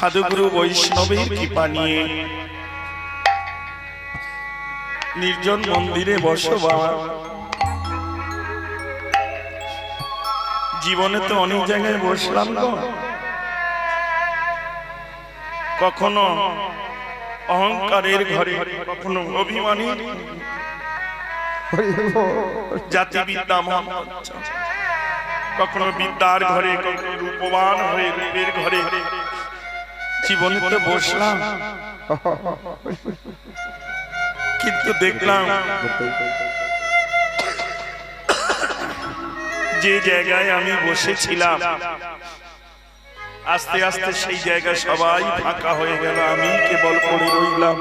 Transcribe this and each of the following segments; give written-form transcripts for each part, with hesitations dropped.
সাধুগুরু বৈষ্ণবের কৃপা নিয়ে নির্জন মন্দিরে বসবাস। জীবনে তো অনেক জায়গায় বসলাম তো, কখনো অহংকারের ঘরে, কখনো অভিমানী জাতিবিদ্যা, কখনো বিদ্যার ঘরে, কখনো রূপবান হয়ে রূপের ঘরে জীবনে তো বসলাম। কিন্তু দেখলাম যে জায়গায় আমি বসেছিলাম আস্তে আস্তে সেই জায়গা সবাই ফাঁকা হয়ে গেল, আমি কেবল পড়ে রইলাম।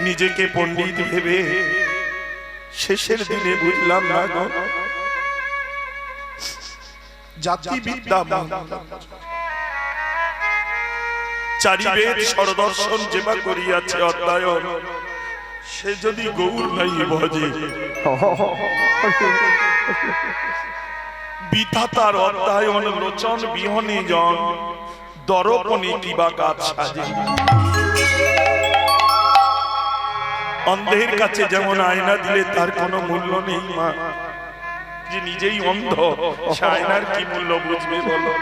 নিজেকে পণ্ডিত ভেবে শেষের দিনে বুঝলাম না গো, জাতিবিদ্যা চারিবেদ সরদর্শন যেবা করিয়াছে অধ্যয়ন, সে যদি গৌর নাই ভজে, বিধাতার অধ্যয়ন লোচন বিহনে জন, দরপনে কিবা কাজ সাজে। অন্ধের কাছে যেমন আয়না দিলে তার কোনো মূল্য নেই মা, যে নিজেই অন্ধ সে আয়নার কি মূল্য বুঝবে বলো?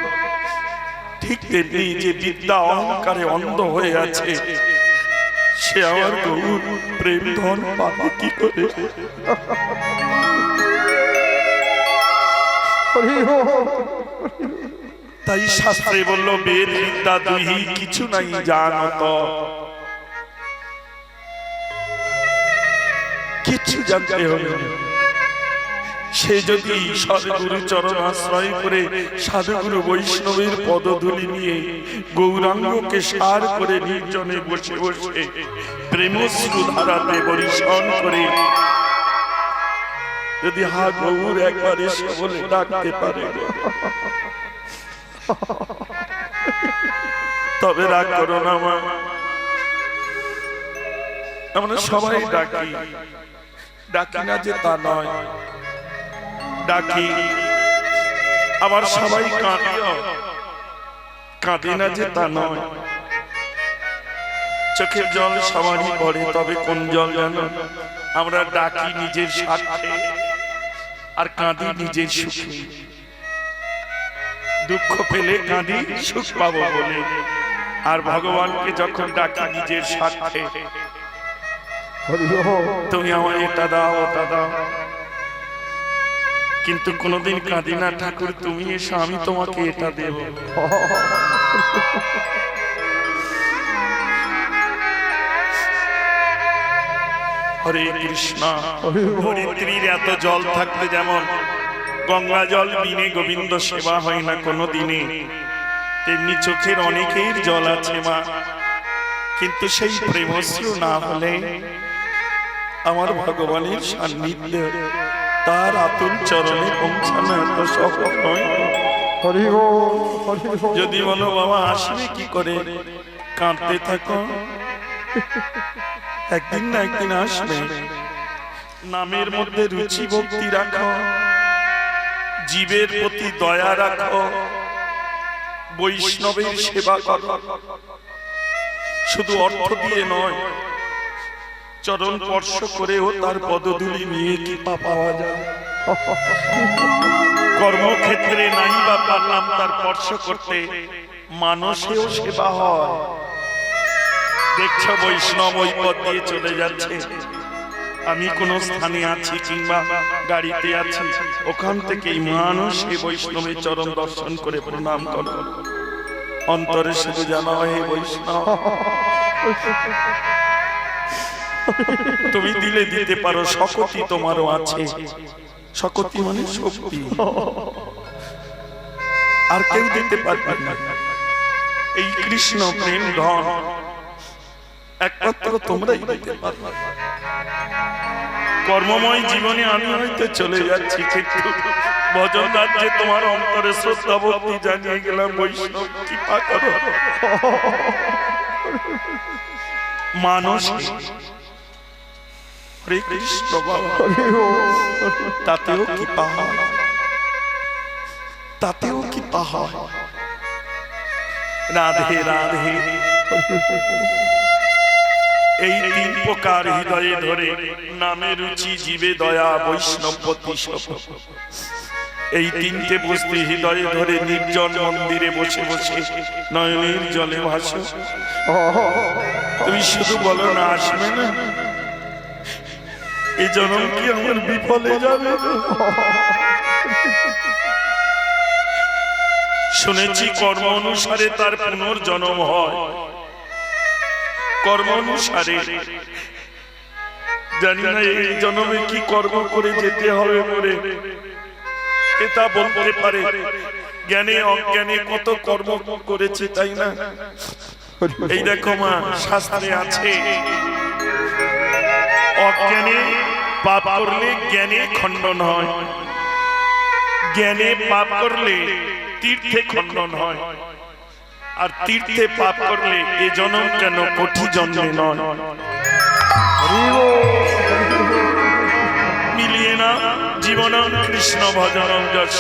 ঠিক তেমনি যে বিদ্যা অহংকারে অন্ধ হয়ে আছে, সে আমার গৌর প্রেম ধন পাবে কি করে? তাই শাস্ত্রে বলল বেদ বিদ্যা দুই কিছু নাই জানত, কিছু জানতে হবে। সে যদি সদ্গুরু চরণ আশ্রয় করে সাধুগুরু বৈষ্ণবের পদধূলি নিয়ে গৌরাঙ্গকে সার করে নির্জনে বসে বসে প্রেমশ্রু ধারাতে বরিশন করে যদি হা গৌর একবার এসে বলে ডাকতে পারে, তবে রাগ করো না মা। আমরা সবাই ডাকি, ডাকি না যে তা নয়, ডাকি আবার সবাই কাঁদিও, কাঁদে না যে তা নয়। চোখের জল সবারই পড়ে, তবে কোন জল জানো? আমরা ডাকি নিজের স্বার্থে আর কাঁদি নিজের সুখে। দুঃখ পেলে কাঁদি সুখ পাবো বলে, আর ভগবানকে যখন ডাকি নিজের স্বার্থে, তুমি আমায় এটা দাও ওটা দাও, কিন্তু কোনদিন কাঁদি না ঠাকুর তুমি এসো আমি তোমাকে এটা দেব। হরে কৃষ্ণ। ধরিত্রীর এত জল থাকতে যেমন গঙ্গা জল বিনে গোবিন্দ সেবা হয় না কোনো দিনে, তেমনি চোখের অনেকের জল আছে মা, কিন্তু সেই প্রেমশ্রু না হলে আমার ভগবানের সান্নিধ্য তার আতুল চরণে পৌঁছানো এত সহজ নয়। যদি বলো বাবা আসবে কি করে, কাঁদতে থাকো, একদিন না একদিন আসবে। নামের মধ্যে রুচি ভক্তি রাখো, জীবের প্রতি দয়া রাখো, বৈষ্ণবের সেবা করো। শুধু অর্থ দিয়ে নয়, চরণ স্পর্শ করেও তার পদধূলি নিয়ে কৃপা পাওয়া যায়। কর্মক্ষেত্রে নাই বা পারলাম তার স্পর্শ করতে, মানসেও সেবা হয়। দেখছো বৈষ্ণব ওই পথ দিয়ে চলে যাচ্ছে, আমি কোন স্থানে আছি কিংবা গাড়িতে আছি, ওখান থেকেই মানুষ এই বৈষ্ণবের চরণ দর্শন করে প্রণাম করো। অন্তরে শুধু জানা হয় বৈষ্ণব, তুমি দিলে দিতে পারো, শক্তি তোমারও আছে। শক্তি মানে শক্তি, আর কেউ দিতে পারবে না। এই কৃষ্ণ প্রেম ধন একমাত্র তোমরাই দিতে পারবে। কর্মময় জীবনে আমি হয়তো চলে যাচ্ছি, কিন্তু ভজন রাজ্যে তোমার অন্তরে শ্রদ্ধা ভক্তি জানিয়ে গেলাম, বৈষ্ণব কৃপা করো। মানুষ হরে কৃষ্ণ বাবা, তাতেও কৃপা হয়। তাতেও কি তা হয়? রাধে রাধে। এই তিন প্রকার হৃদয়ে ধরে, নামে রুচি, জীবে দয়া, বৈষ্ণবপতি সব। এই তিনটে বস্তু হৃদয়ে ধরে নির্জন মন্দিরে বসে বসে নয়নের জলে ভাসো। তুমি শুধু বলো না আসবে না, এই জন্ম কি আমার বিফলে যাবে? শুনেছি কর্ম অনুসারে তার পুনর্জন্ম হয়, কর্ম অনুসারে। জানি না এই জন্মে কি কর্ম করে যেতে হবে বলে এটা বলতে পারে। জ্ঞানে অজ্ঞানে কত কর্ম করেছে, তাই না? এই দেখো মা, শাস্ত্রে আছে অজ্ঞানে পাপ করলে জ্ঞানে খণ্ডন হয়, জ্ঞানে পাপ করলে তীর্থে খণ্ডন হয়, আর তীর্থে পাপ করলে এ জন্ম কেন কোটি জন্মে নয়। মিলিয়ে না জীবন কৃষ্ণ ভজনম যশ,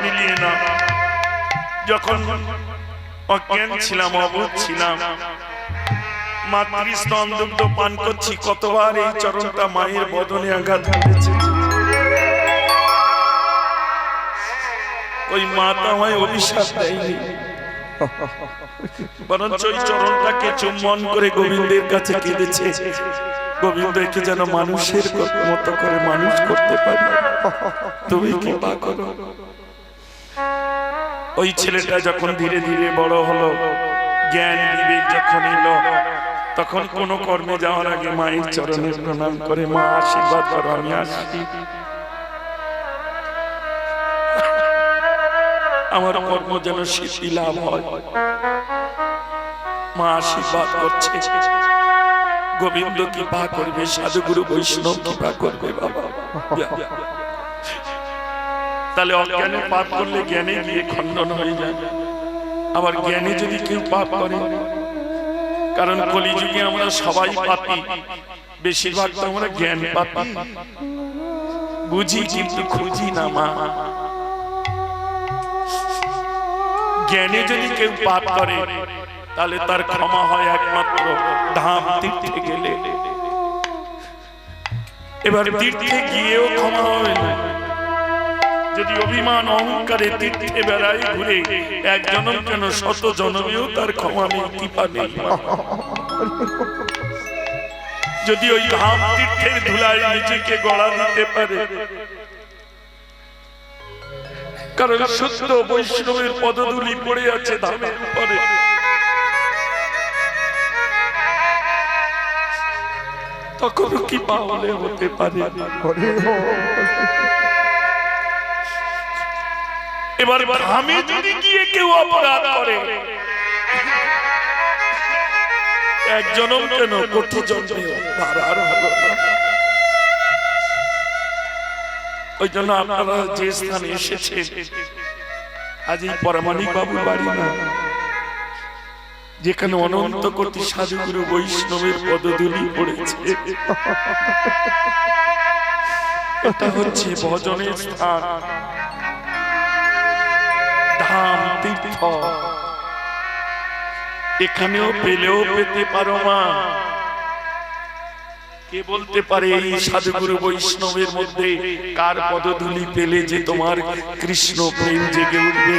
মিলিয়ে না। যখন অজ্ঞান ছিলাম, অবোধ ছিলাম, মাতৃস্তন দুগ্ধ পান করছি, কতবার এই চরণটা মায়ের বদনে আঘাত করেছে। ওই মাতা আমায় অভিশাপ দেয়নি, বরঞ্চ ওই চরণটাকে চুম্বন করে গোবিন্দের কাছে কেঁদেছে, গোবিন্দকে যেন মানুষের মতো করে মানুষ করতে পারি, তুমি কৃপা করো। ওই ছেলেটা যখন ধীরে ধীরে বড় হলো, জ্ঞান বিবেক যখন এলো, তখন কোন কর্মে যাওয়ার আগে মায়ের চরণে প্রণাম করে, মা আশীর্বাদ করো, আমি আসি, আমার কর্ম যেন সিদ্ধি লাভ হয়। মা আশীর্বাদ করছে, গোবিন্দ কৃপা করবে, সাধুগুরু বৈষ্ণব কৃপা করবে। বাবা, তাহলে অজ্ঞানে পাপ করলে জ্ঞানে গিয়ে খণ্ডন হয়ে যায়। আবার জ্ঞানে যদি কেউ পাপ করে, কারণ কলিযুগে আমরা সবাই পাপী, বেশিরভাগ তো আমরা জ্ঞান পাপী, বুঝি কিন্তু খুঁজি না। মা, জ্ঞানে যদি কেউ পাপ করে তাহলে তার ক্ষমা হয় একমাত্র ধাম তীর্থে গেলে। এবার তীর্থে গিয়েও ক্ষমা হবে না, যদি অভিমান অহংকারে তীর্থে বেড়ায় ঘুরে, এক জন্ম কেন শত জন্মেও তার ক্ষমা নেই, কৃপা নেই। যদি ওই ধাম তীর্থের ধুলায় নিজেকে গড়া দিতে পারে, কারণ শুদ্ধ বৈষ্ণবের পদধূলি পড়ে আছে ধামের উপরে, তখন কি পাওয়ালে হতে পারে। এবার ধামে যদি গিয়ে কেউ অপরাধ করে, এক জন্ম কেন কোটি জন্মে আর হলো না। ওই জন্য আপনারা যে স্থানে এসেছে, আজ এই পরমাণিক বাবুর বাড়ি না, যেখানে অনন্ত কোটি সাধুগুরু বৈষ্ণবের পদধূলি পড়েছে, এটা হচ্ছে ভজনের স্থান, ধাম তীর্থ। এখানেও পেলেও পেতে পারো মা। কে বলতে পারে এই সাধুগুরু বৈষ্ণবের মধ্যে কার পদধূলি পেলে যে তোমার কৃষ্ণ প্রেম জেগে উঠবে,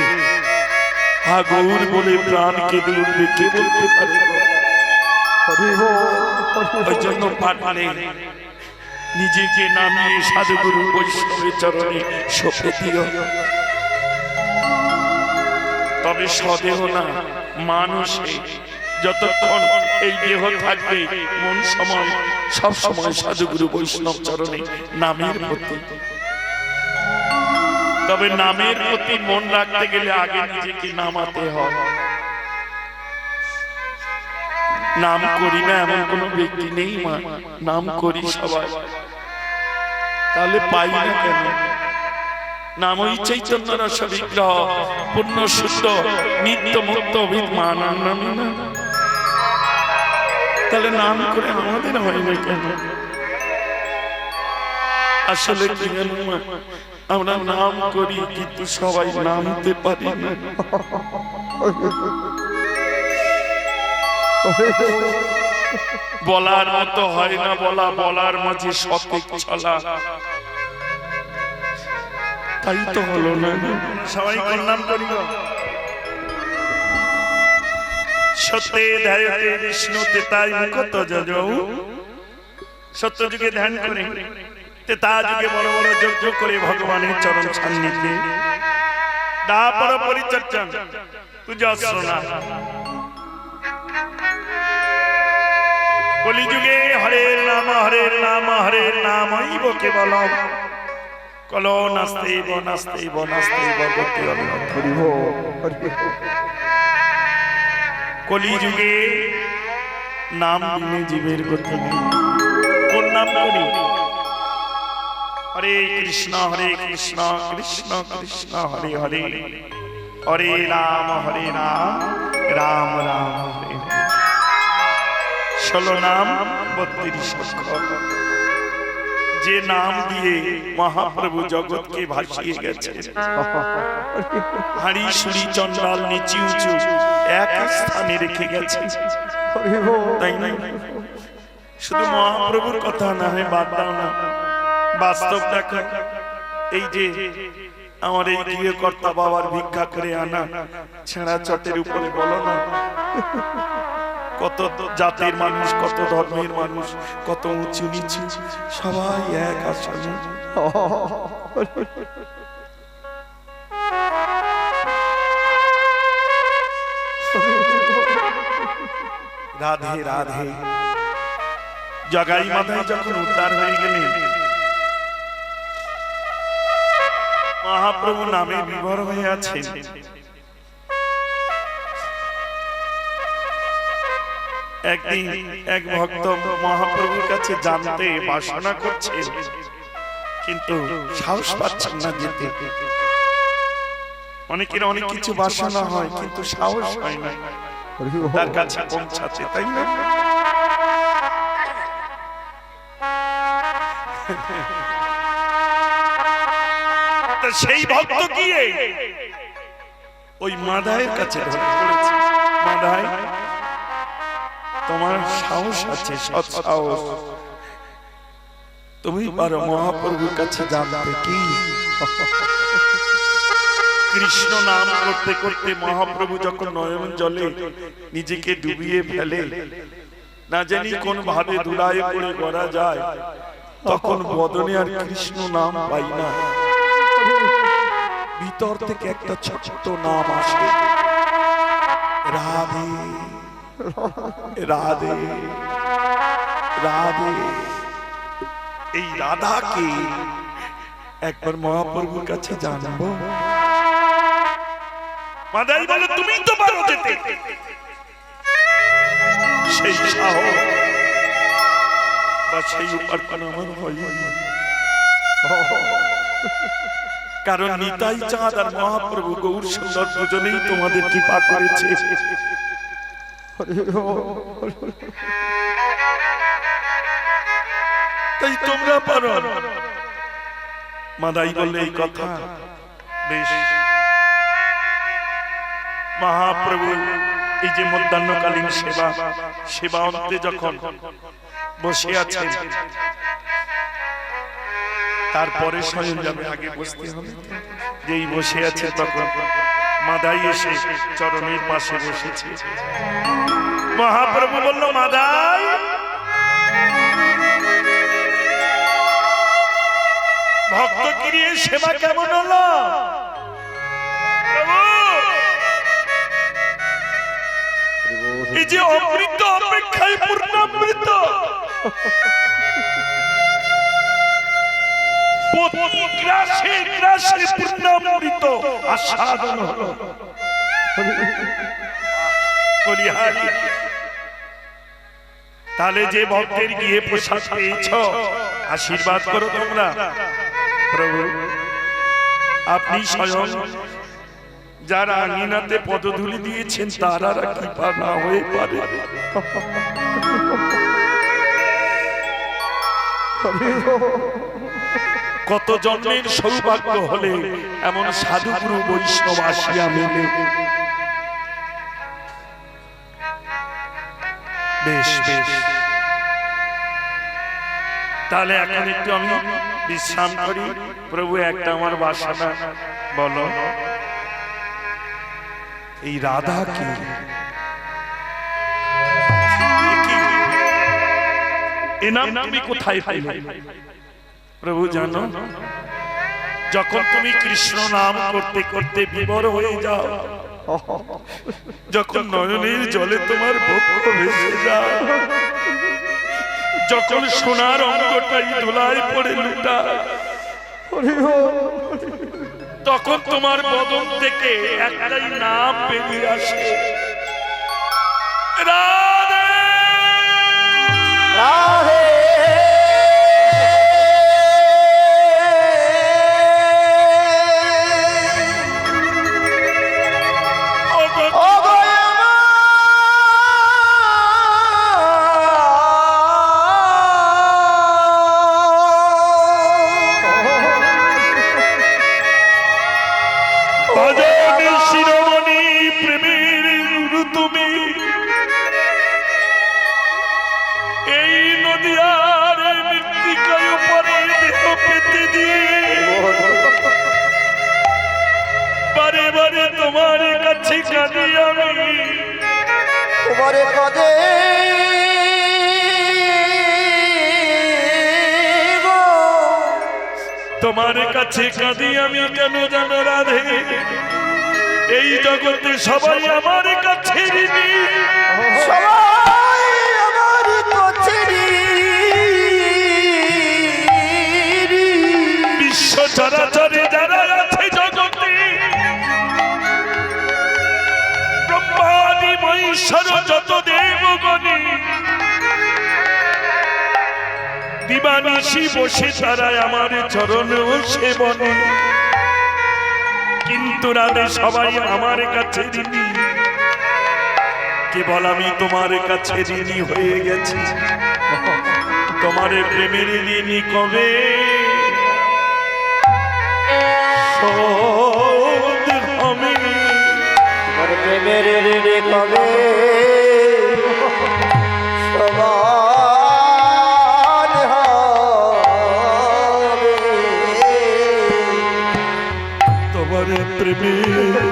হা গৌর বলে প্রাণ কেঁদে উঠবে? কে বলতে পারে? ওই জন্য পাঠালে নিজেকে নামিয়ে সাধুগুরু বৈষ্ণবের চরণে সঁপে দিও। তবে স্বদেহ না, মানুষে যতক্ষণ এই দেহ থাকবে, মন সময় সব সময় সাধুগুরু বৈষ্ণব চরণে নামের প্রতি। তবে নামের প্রতি মন রাখতে গেলে আগে নিজেকে নামাতে হয়। নাম করি না এমন কোন ব্যক্তি নেই মা, নাম করি সবাই, তাহলে পাই না কেন? নাম ওই চৈতন্য রস বিগ্রহ, পূর্ণ শুদ্ধ নিত্য মুক্ত অভিমান নাম না, তাহলে নাম করে আমাদের হয় না কেন? আসলে কি জানো মা, আমরা নাম করি কিন্তু সবাই নামতে পারি না। বলার মতো হয় না বলা, বলার মাঝে সঠিক চলা, তাই তো হলো না। সবাই কোন নাম করি? সত্যে ধ্যায়তে বিষ্ণু তেতাই মুখত যজৌ। সত্য যুগে ধ্যান করে, তেতা যুগে বড় বড় যজ্ঞ করে ভগবানের চরণ সান্নিধ্যে তারপর পরিচর্যা পূজা অর্চনা। কলিযুগে হরের নাম হরের নাম হরের নামৈব কেবলম কলো নাস্তেব নাস্তেব নাস্তেব গতি অন্যথ। কলিযুগে নাম বিনে জীবের গতি নেই। কোন নাম করি? হরে কৃষ্ণ কৃষ্ণ কৃষ্ণ হরে হরে, হরে রাম রাম রাম হরে হরে। 16 নাম 32 অক্ষর, যে নাম দিয়ে মহাপ্রভু জগৎকে ভাসিয়ে গেছে। হাড়ি সুরি চন্ডাল নিচু উঁচু এক স্থানে রেখে গেছে, তাই না? শুধু মহাপ্রভুর কথা না হয় বাদ দাও না, বাস্তব দেখো। এই যে আমার এই গৃহকর্তা বাবার ভিক্ষা করে আনা ছেঁড়া চটের উপরে বলো না, কত জাতির মানুষ, কত ধর্মের মানুষ, কত উঁচু নিচু, সবাই এক আসনে। রাধে রাধে। জগাই মাথায় যখন উদ্ধার হয়ে গেলেন, মহাপ্রভু নামে বিভোর হয়ে আছেন। একদিন এক ভক্ত মহাপ্রভুর কাছে জানতে বাসনা করছে, কিন্তু সাহস পাচ্ছেন না যেতে। অনেকের অনেক কিছু বাসনা হয় কিন্তু সাহস হয় না তার কাছে পৌঁছাতে, তাই না? সেই ভক্ত গিয়ে ওই মাদায়ের কাছে ধরে পড়েছে, মাদায় তোমার সাহস আছে, সৎ সাহস, তুমি পারো মহাপ্রভুর কাছে জানতে। কি কৃষ্ণ নাম করতে করতে মহাপ্রভু যখন নয়ন জলে নিজেকে ডুবিয়ে ফেলে, না জানি কোন ভাবে ধুলায় পড়ে গড়া যায়, তখন বদনে আর কৃষ্ণ নাম পাই না, ভিতর থেকে একটা ছোট্ট নাম আসে, রাধে রাধে রাধে। এই রাধাকে একবার মহাপ্রভুর কাছে জানবো। মাদাই বলে তুমি তো পারো যেতে, সেই সাহস বা সেই উপার্জন আমার হয়নি, কারণ নিতাই চাঁদ আর মহাপ্রভু গৌর সুন্দর দুজনেই তোমাদের কৃপা করেছে। তাই তোমরা পারো। মাদাই বললে এই কথা বেশ। মহাপ্রভু এই যে মধ্যাহ্নকালীন সেবা অন্তে যখন বসে আছেন, তারপরে স্বয়ং যাবে, আগে বসতে হবে। যেই বসে আছে তখন মাদাই এসে চরণের পাশে বসেছে। মহাপ্রভু বলল, মাদাই ভক্ত গিরিয়ে সেবা কেমন হলো? এই যে অমৃত অপেক্ষায় পূর্ণামৃত, গ্রাসে গ্রাসে পূর্ণামৃত আস্বাদন হলো। তাহলে যে ভক্তের গিয়ে প্রসাদ পেয়েছ, আশীর্বাদ করো তোমরা। প্রভু আপনি স্বয়ং যারা আঙিনাতে পদধূলি দিয়েছেন তারা কৃপা না হয়ে পারে। কত জন্মের সৌভাগ্য হলে এমন সাধুগুরু বৈষ্ণব আসিয়া মেলে। বেশ বেশ, তাহলে এখন একটু আমি বিশ্রাম করি। প্রভু একটা আমার বাসনা বলো, এই রাধা কি? এ নাম তুমি কোথায় পাইলে? প্রভু জানো, যখন তুমি কৃষ্ণ নাম করতে করতে বিভোর হয়ে যাও, যখন নয়নের জলে তোমার বক্ষ ভেসে যায়, যখন সোনার অঙ্গটাই ধুলায় পড়ে লুটায়, তখন তোমার বদন থেকে একটাই নাম বেরিয়ে আসে, রাধে রাধে। তোমার কাছে কাঁদি আমি, তোমার কাঁদে তোমার কাছে কাঁদি আমি কেন জানো রাধে? এই জগতে সবাই আমার কাছে ঋণী, সবাই আমার কাছে ঋণী। বিশ্ব চরাচরে যারা আছে জগতে, ব্রহ্মাদি মহেশ্বর যত দেবগণে, দিবানিশি বসে তারা আমার চরণ সেবনে। কিন্তু রাধে সবাই আমার কাছে ঋণী, কেবল আমি তোমার কাছে ঋণী হয়ে গেছি। তোমার প্রেমের ঋণী কবে শোধ হবে? তোমার প্রেমের ঋণী কবে প্রেমের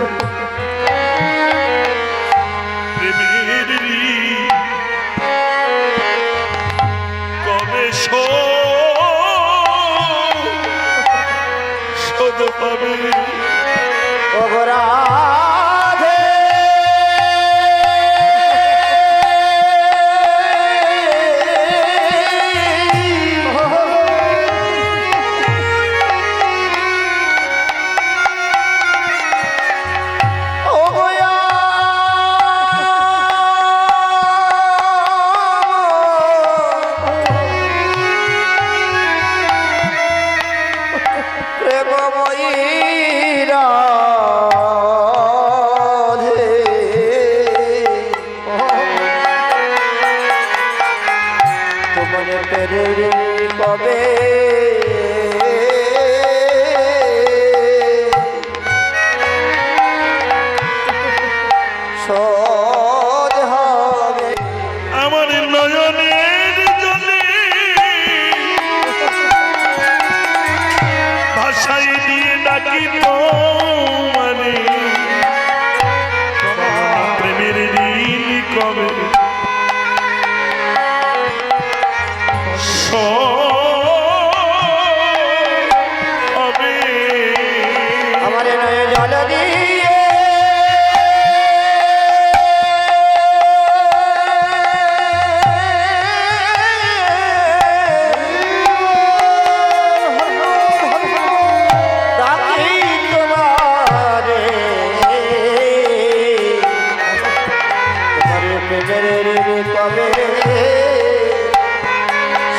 কবে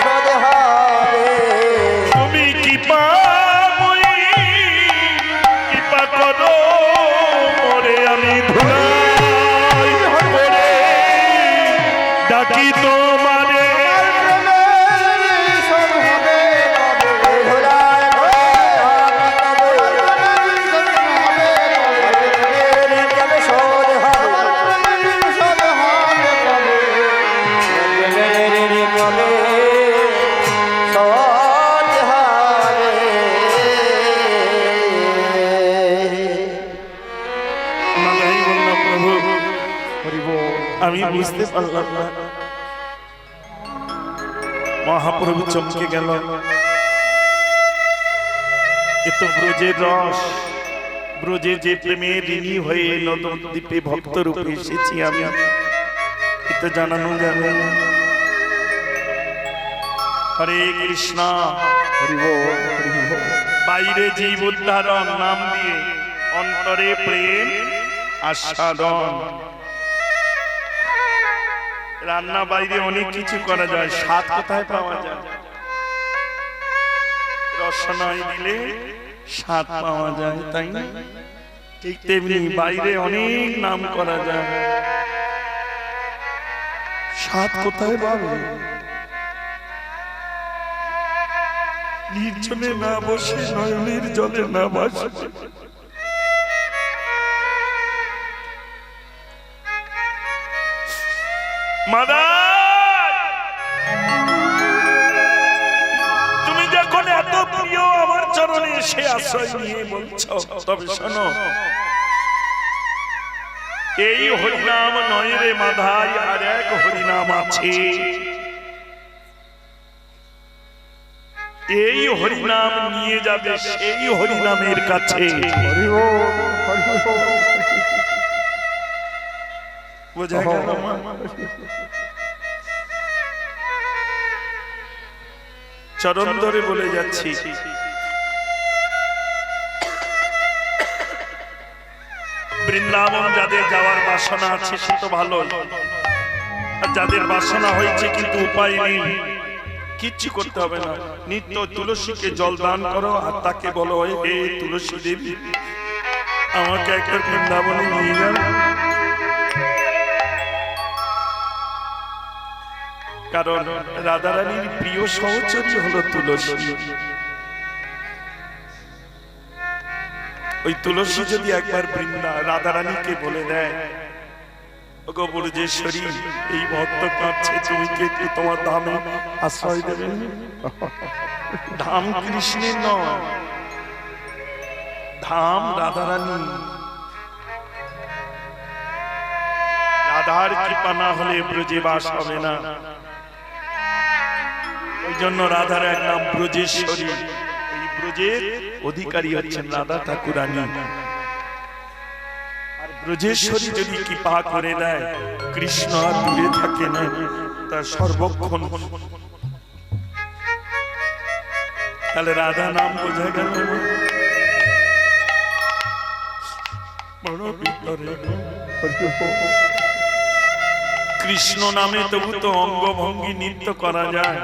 শোধ হবে? তুমি কৃপা করো আমি বুঝতে পারলাম না। মহাপ্রভু চমকে গেল, এ তো ব্রজের রস, ব্রজে যে প্রেমের ঋণী হয়ে নবদ্বীপে ভক্ত রূপে এসেছি আমি, এটা জানানো যাবে। হরে কৃষ্ণ, বাইরে জীব উদ্ধারণ নাম দিয়ে, অন্তরে প্রেম আস্বাদন। রান্না বাইরে অনেক কিছু করা যায়, স্বাদ কোথায় পাওয়া যায়? রসনাই দিলে স্বাদ পাওয়া যায়, তাই না? ঠিক তেমনি বাইরে অনেক নাম করা যায়, স্বাদ কোথায় পাবে? নির্জনে না বসে, নয়নের জলে না বসে, তুমি যখন এত প্রিয় আমার চরণে এসে আশ্রয় নিয়ে বলছ, তবে শোনো, এই হরিনাম নয় রে মাধাই, আর এক হরিনাম আছে। এই হরিনাম নিয়ে যাবে সেই হরিনামের কাছে। বোঝা গেল? চরণ ধরে বলে যাচ্ছি, বৃন্দাবন যাদের যাওয়ার বাসনা আছে সে তো ভালো, আর যাদের বাসনা হয়েছে কিন্তু উপায় নেই, কিচ্ছু করতে হবে না, নিত্য তুলসীকে জল দান করো আর তাকে বলো, হে তুলসী দেবী, আমাকে একবার বৃন্দাবনে নিয়ে যান। কারণ রাধারানীর প্রিয় সহচরী হলো তুলসী। ওই তুলসী যদি একবার রাধারানীকে বলে দেয়, ওগো ব্রজেশ্বরী, এই ভক্ত কাঁদছে, তুমি কি একটু তোমার ধামে আশ্রয় দেবে? ধাম কৃষ্ণের নয়, ধাম রাধারানী। রাধার কৃপা না হলে ব্রজে বাস হবে না। ওই জন্য রাধার এক নাম ব্রজেশ্বরী। এই ব্রজের অধিকারী হচ্ছেন রাধা ঠাকুরানী। আর ব্রজেশ্বরী যদি কৃপা করে দেয়, কৃষ্ণ আর দূরে থাকে না, তার সর্বক্ষণ। তাহলে রাধা নাম বোঝা গেল বড় ভিতরে। কৃষ্ণ নামে তবু তো অঙ্গভঙ্গি নৃত্য করা যায়,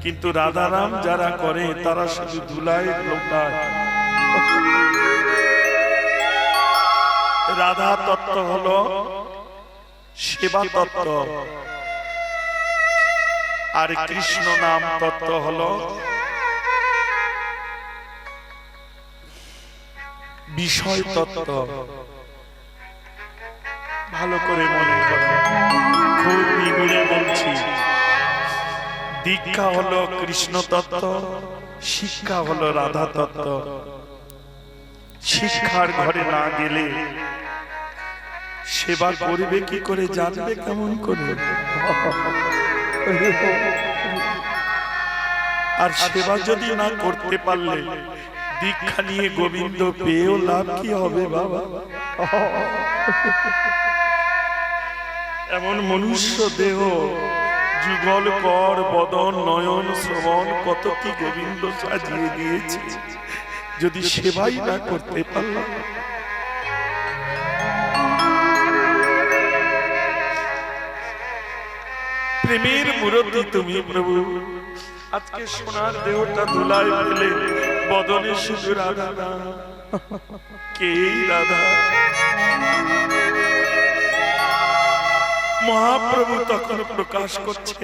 কিন্তু রাধারাম যারা করে তারা শুধু ধুলায় লোটায়। রাধা তত্ত্ব হলো সেবা তত্ত্ব, আর কৃষ্ণ নাম তত্ত্ব হলো বিষয় তত্ত্ব। ভালো করে মনে করো, খুব নিগুড়ে বলছি। দীক্ষা হলো কৃষ্ণ তত্ত্ব, শিক্ষা হলো রাধা তত্ত্ব। শিক্ষার ঘরে না গেলে সেবা করবে কি করে, জানবে কেমন করে? আর সেবা যদি না করতে পারলে, দীক্ষা নিয়ে গোবিন্দ পেয়েও লাভ কি হবে বাবা? এমন মনুষ্য দেহ, যুগল কর বদন নয়ন শ্রবণ, কত কি গোবিন্দ সাজিয়ে দিয়েছে, যদি সেবাই না করতে পারলাম। প্রেমের মূরতি তুমি প্রভু, আজকে সোনার দেহটা ধুলায় ফেলে বদনে শুধু রাধা না, কে রাধা? মহাপ্রভু তখন প্রকাশ করছে,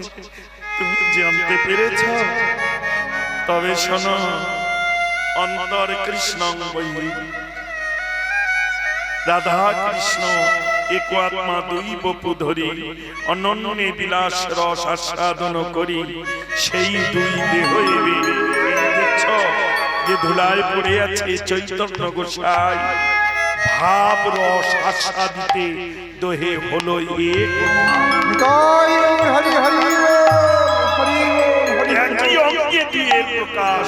তুমি জানতে পেরেছ? তবে শোনো, অন্তর কৃষ্ণ বৈ, রাধা কৃষ্ণ এক আত্মা দুই বপু ধরি, অনন্যে বিলাস রস আস্বাদন করি, সেই দুই দেহ দেখছ যে ধুলায় পড়ে আছে চৈতন্য গোসাই, ভাব রস আস্বাদিতে দোহে হলো একই অঙ্গে দিয়ে প্রকাশ,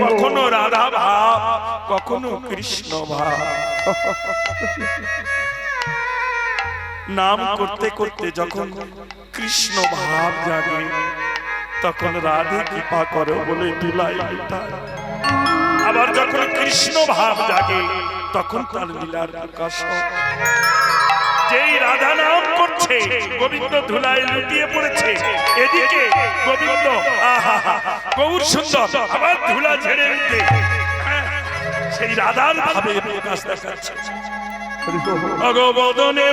কখনো রাধা ভাব কখনো কৃষ্ণ ভাব। নাম করতে করতে যখন কৃষ্ণ ভাব জাগে তখন রাধে কৃপা করো বলে দুলাই লুটায়, আবার যখন কৃষ্ণ ভাব জাগে তখন তার লীলার প্রকাশ। যেই রাধা নাম করছে গোবিন্দ ধুলায় লুটিয়ে পড়েছে, এদিকে গোবিন্দ গৌর সুন্দর আবার ধুলা ঝেড়ে উঠে সেই রাধার ভাবে প্রকাশ দেখাচ্ছে। ভগবদনে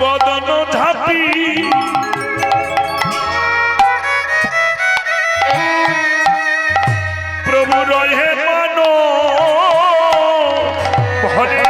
বদন ঝাপি প্রভু রহে মানো ভরে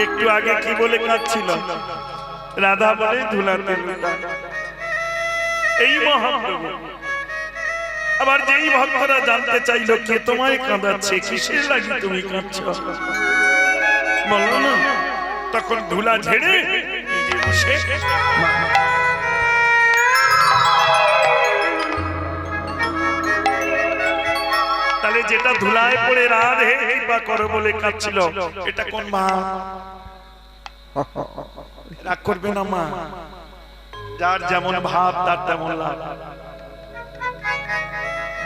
একটু আগে কি বলে কাঁদছিল রাধা বলে ধুলাতে এই মহাপ্রভু। আবার যেই ভক্তরা জানতে চাইলো কে তোমায় কাঁদাচ্ছে, কিসের লাগি তুমি কাঁদছ বলো না, তখন ধুলা ঝেড়ে নিজে বসে তাহলে যেটা ধুলায় পড়ে রাধে কৃপা করো বলে কাঁদছিল, এটা কোন মা? রাগ করবে না মা, যার যেমন ভাব তার তেমন লাভ।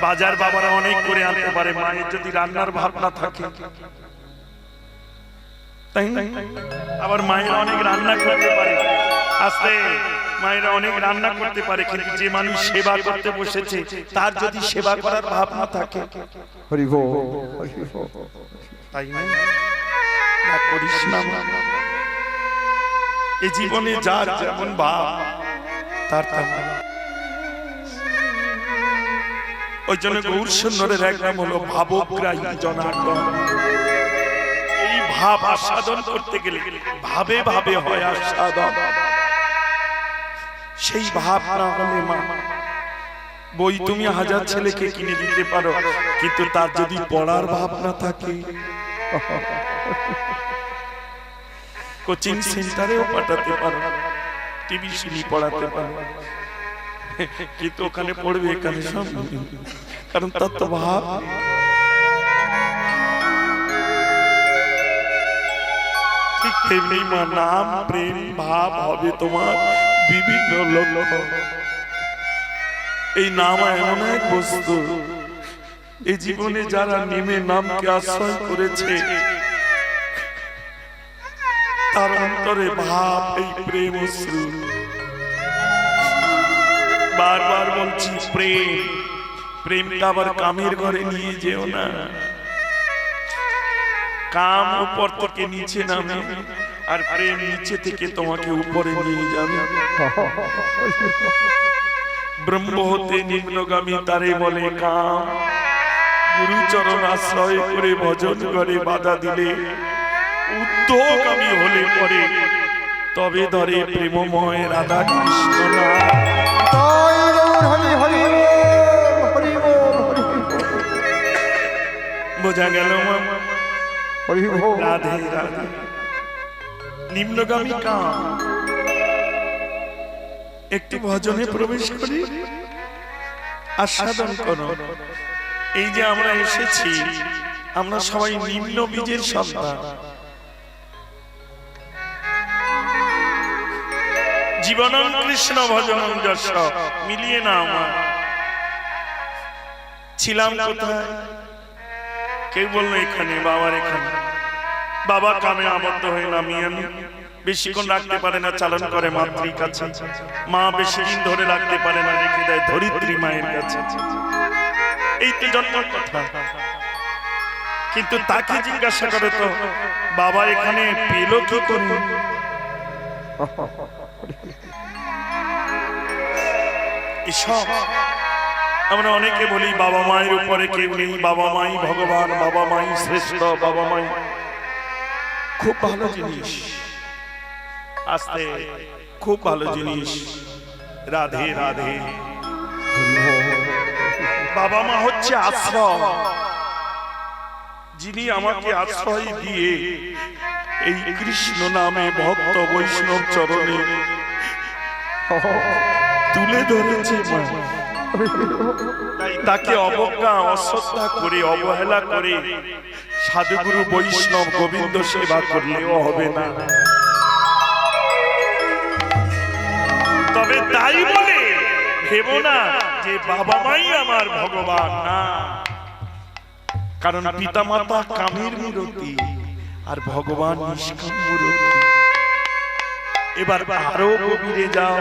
বাজার বাবারা অনেক করে আনতে পারে, মায়ের যদি রান্নার ভাব না থাকে, তাই না? আবার মায়ের অনেক রান্না করতে পারে, আস্তে মায়েরা অনেক রান্না করতে পারে, কিন্তু যে মানুষ সেবা করতে বসেছে তার যদি সেবা করার ভাব না থাকে, তাই না? করিস না এই জীবনে যার যেমন ভাব তার তেমন। ওই জন্য গৌর সুন্দরের এক নাম হলো ভাবগ্রাহী জনার্দন। এই ভাব আস্বাদন করতে গেলে ভাবে ভাবে হয় আস্বাদন। সেই ভাব না হলে মা, বই তুমি হাজার ছেলেকে কিনে দিতে পারো, কিন্তু তার যদি পড়ার ভাব না থাকে, কোচিং সেন্টারেও পাঠাতে পারো, টিউশনি পড়াতে পারো, কিন্তু ওখানে পড়বে এখানে সব, কারণ তার তো ভাব। ঠিক তেমনি মা, নাম প্রেম ভাব হবে তোমার বিভিন্ন লক্ষ্য। এই নাম এমন এক বস্তু, এই জীবনে যারা নেমে নামকে আশ্রয় করেছে তার অন্তরে ভাব এই প্রেম অশ্রু। বারবার বলছি প্রেম, প্রেমটা আবার কামের ঘরে নিয়ে যেও না। কাম উপর থেকে নিচে নামে, আর প্রেম নিচে থেকে তোমাকে উপরে নিয়ে যাবে। ব্রহ্ম হতে নিম্নগামী তারে বলে কাম। গুরুচরণ আশ্রয় করে ভজন করে বাধা দিলে, ঊর্ধ্বগামী হলে পরে তবে ধরে প্রেমময় রাধা কৃষ্ণ নাম। বোঝা গেল রাধে রাধে নিম্নগামী কাম। একটু ভজনে প্রবেশ করি, আস্বাদন করো। এই যে আমরা এসেছি, আমরা সবাই নিম্ন বীজের সন্তান। জীবনং কৃষ্ণ ভজনং যশ, মিলিয়ে না আমার। ছিলাম কোথায়? কেউ বললো এখানে, বাবার এখানে। বাবা কামে আবদ্ধ হয়ে নামিয়ে আনি, বেশিক্ষণ রাখতে পারে না, চালন করে মাতৃর কাছে। মা বেশি দিন ধরে রাখতে পারে না, রেখে দেয় ধরিত্রী মায়ের কাছে। এই তো জন্মের কথা। কিন্তু তাকে জিজ্ঞাসা করে তো বাবা এখানে পেল কি করে? আমরা অনেকে বলি বাবা মায়ের উপরে কেউ নেই, বাবা মাই ভগবান, বাবা মাই শ্রেষ্ঠ, বাবা মাই। খুব ভালো জিনিস, আস্তে খুব ভালো জিনিস। রাধে রাধে। বাবা মা হচ্ছে আশ্রয়, যিনি আমাকে আশ্রয় দিয়ে এই কৃষ্ণ নামে ভক্ত বৈষ্ণব চরণে তুলে ধরেছে। তাকে অবজ্ঞা অশ্রদ্ধা করে, অবহেলা করে সাধুগুরু বৈষ্ণব গোবিন্দ সেবা করলেও হবে না। তবে তাই বলে ভেবো না যে বাবা মাই আমার ভগবান, না। কারণ পিতা মাতা কামের মূরতি আর ভগবান নিষ্কাম মূরতি। এবার আরো গভীরে যাও।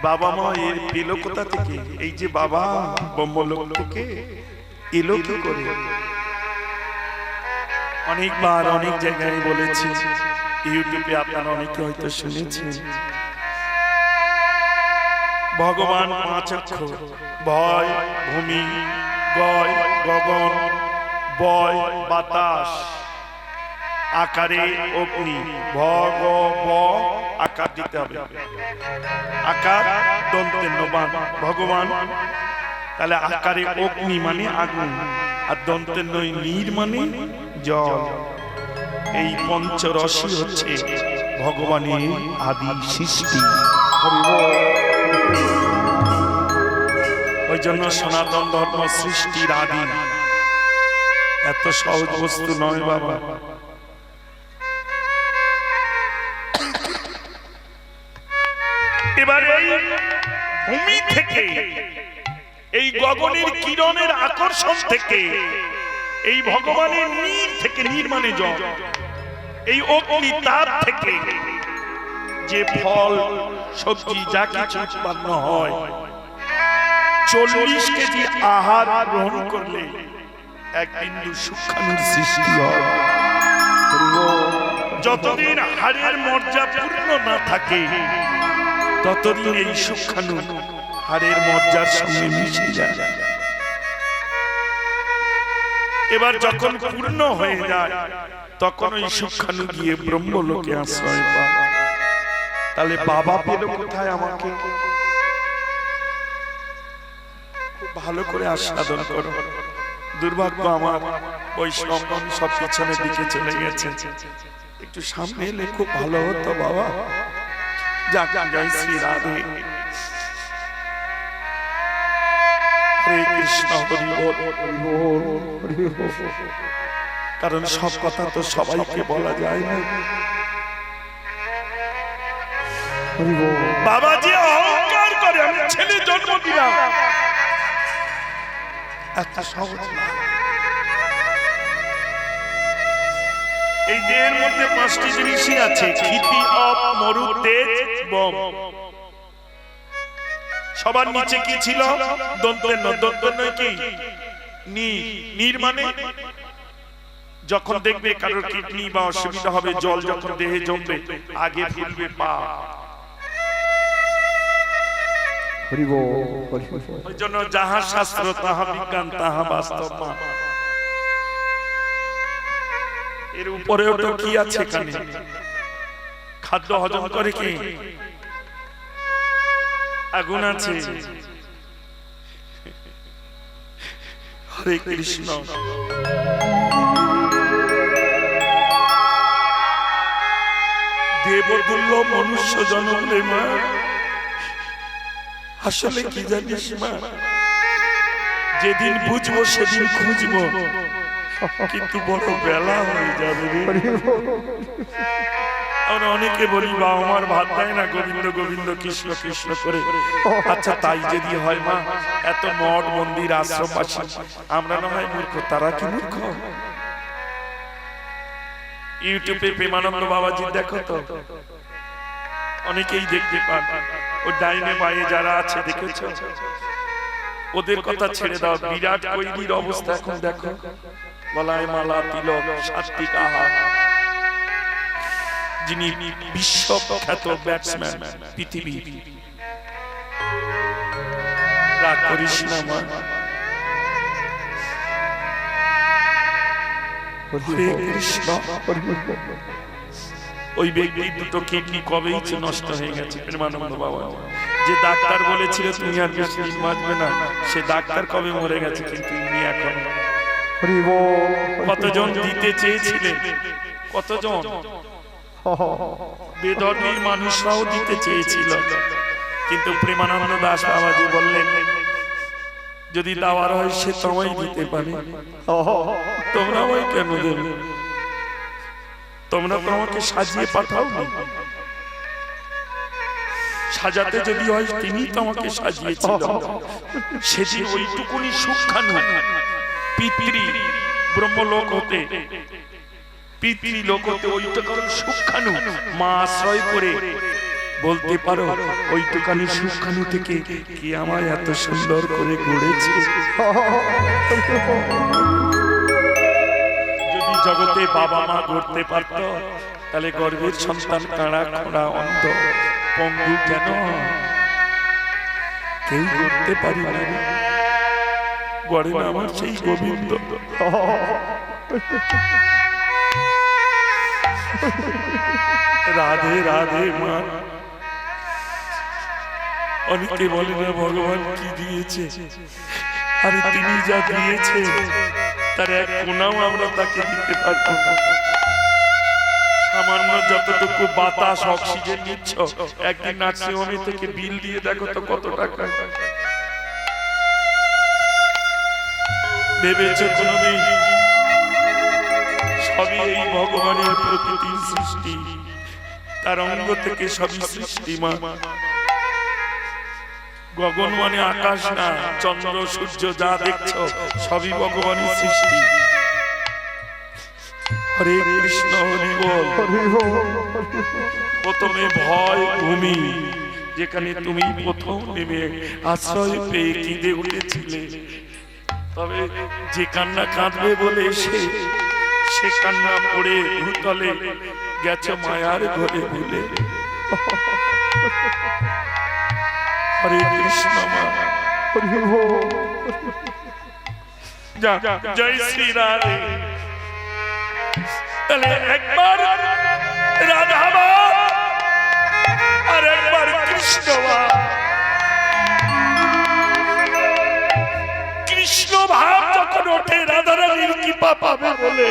বাবা মা এর পেল কোথা থেকে? এই যে বাবা ব্রহ্মলোক থেকে এলো কি করে? অনেকবার অনেক জায়গায় বলেছি, ইউটিউবে আপনারা অনেকে হয়তো শুনেছেন। ভগবান পাঁচ অক্ষর, ভয় ভূমি, গয় গগন, বয় বাতাস, আকারে অগ্নি। ভগ ব আকার দিতে হবে, আকার দন্তের নবান ভগবান। তাহলে আকারে অগ্নি মানে আগুন, আর দন্তের নয় নীর মানে জল। এই পঞ্চরসই হচ্ছে ভগবানের আদি সৃষ্টি। ওই জন্য সনাতন ধর্ম সৃষ্টির আদি। এত সহজ বস্তু নয় বাবা। এবার এই ভূমি থেকে, এই গগনের কিরণের আকর্ষণ থেকে, এই ভগবানের নীর থেকে, নীর মানে জল, এই অগ্নি তাপ থেকে যে ফল সবজি যা কিছু উৎপন্ন হয়, 40 কেজি আহার গ্রহণ করলে এক বিন্দু সূক্ষ্মাণুর সৃষ্টি হয়। যতদিন হাড়ের মর্যাদা পূর্ণ না থাকে ততদিন এই সূক্ষ্মাণু হাড়ের মজ্জার সঙ্গে মিশে যায়। এবার যখন পূর্ণ হয়ে যায় তখন ওই সূক্ষ্মাণু গিয়ে ব্রহ্মলোকে আশ্রয় পায়। তাহলে বাবা পেল কোথায় আমাকে? ভালো করে আস্বাদন করো। দুর্ভাগ্য আমার বৈষ্ণবগণ সব পিছনের দিকে চলে গেছে। একটু সামনে এলে খুব ভালো হতো বাবা। যাক, জয় শ্রী রাধে। হরে কৃষ্ণ, হরি বল। কারণ সব কথা তো সবাইকে বলা যায় না। বাবা যে অহংকার করে, আমি ছেলে এত সহজ না। এই দেহের মধ্যে 5টি জিনিসই আছে, ক্ষিতি, অপ, মরু, তেজ, বম। সবার নিচে কি ছিল? দন্তের ন। দন্তের নয় কি? নীর মানে যখন দেখবে কারোর কিডনি বা অসুবিধা হবে, জল যখন দেহে জমবে, আগে ফুলবে পা। ওই জন্য যাহা শাস্ত্র তাহা বিজ্ঞান তাহা বাস্তব মা। এর উপরেও তো কি আছে? এখানে খাদ্য হজম করে কি? আগুন আছে। হরে কৃষ্ণ। দেবতুল্য মনুষ্য জন্ম রে মা। আসলে কি জানিস মা, যেদিন বুঝবো সেদিন খুঁজবো, কিন্তু বড় বেলা হয়ে যাবে রে। আমরা অনেকে বলি বাবা মার ভাত দেয় না, গোবিন্দ গোবিন্দ কৃষ্ণ কৃষ্ণ করে। আচ্ছা তাই যদি হয় মা, এত মঠ মন্দির আশ্রম আছে, আমরা না হয় মূর্খ, তারা কি মূর্খ? ইউটিউবে প্রেমানন্দ বাবাজি দেখো তো, অনেকেই দেখতে পান। ও ডাইনে বাঁয়ে যারা আছে দেখেছ? ওদের কথা ছেড়ে দাও, বিরাট কোহলির অবস্থা এখন দেখো। গলায় মালা, তিলক, সাত্বিক আহার, যিনি বিশ্বখ্যাত ব্যাটসম্যান পৃথিবী। রাগ করিস না মা। হরে কৃষ্ণ। ওই ব্যক্তি দুটো কিডনি কবেই নষ্ট হয়ে গেছে প্রেমানন্দ বাবা। যে ডাক্তার বলেছিল তুমি আর বেশি দিন বাঁচবে না, সে ডাক্তার কবে মরে গেছে, কিন্তু ইনি এখন। কতজন দিতে চেয়েছিলেন, কতজন বেধর্মী মানুষরাও দিতে চেয়েছিল, কিন্তু প্রেমানন্দ দাস বাবাজি বললেন যদি দেওয়ার হয় সে তোমায় দিতে পারে, তোমরা ওই কেন দেবে? তোমরা তো আমাকে সাজিয়ে পাঠাও না। সাজাতে যদি হয় তিনি তো আমাকে সাজিয়েছিল। সেদিন ওইটুকুনি সূক্ষ্মাণু পিতৃ ব্রহ্মলোক হতে, পিতৃলোক হতে ওইটুকুনি সূক্ষ্মাণু মা আশ্রয় করে বলতে পারো ওইটুকানি সূক্ষ্মাণু থেকে কি আমায় এত সুন্দর করে গড়েছে। যদি জগতে বাবা মা গড়তে পারত, তাহলে গর্ভের সন্তান কাঁড়া খোঁড়া অন্ধ পঙ্গু কেন কেউ গড়তে পারি না? গড়ে না আমার সেই গোবিন্দ। রাধে রাধে মা। অনেকে বলে না ভগবান কি দিয়েছে, আরে তিনি যা দিয়েছে তার এক কোনাও আমরা তাকে দিতে পারবো না। সামান্য যতটুকু বাতাস অক্সিজেন নিচ্ছ, একদিন নার্সিংহোমে থেকে বিল দিয়ে দেখো তো কত টাকা। ভেবেছ কোনদিন সবই এই ভগবানের প্রকৃতি সৃষ্টি, তার অঙ্গ থেকে সবই সৃষ্টি মা। গগন মানে আকাশ না, চন্দ্র সূর্য যা দেখছো সবই ভগবানের সৃষ্টি। হরে কৃষ্ণ হরি বল। প্রথমে ভয় ভূমি, যেখানে তুমি প্রথম নেমে আশ্রয় পেয়ে কেঁদে উঠেছিলে, তবে যে কান্না কাঁদবে বলে সে কান্না পড়ে ভূতলে গেছে মায়ার ঘরে ভুলে। হরে কৃষ্ণ মা। জয় শ্রী রাধে। তাহলে একবার রাধা আর একবার কৃষ্ণ। কৃষ্ণ ভাব যখন ওঠে রাধারানীর কৃপা পাবে বলে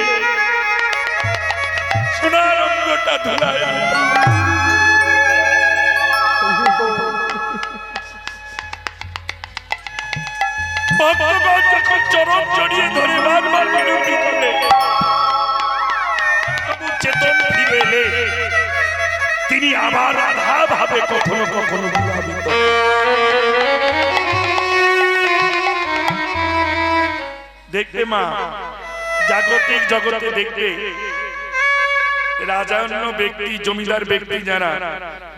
সোনার অঙ্গটা ধুলায়। ভগবান যখন চরণ জড়িয়ে ধরে বারবার বিনতি করলে, চেতন ফিরে এলে তিনি আবার রাধা ভাবে কখনো কখনো দেখবে মা, জাগতিক জগতে দেখবে রাজান্য ব্যক্তি, জমিদার ব্যক্তি যারা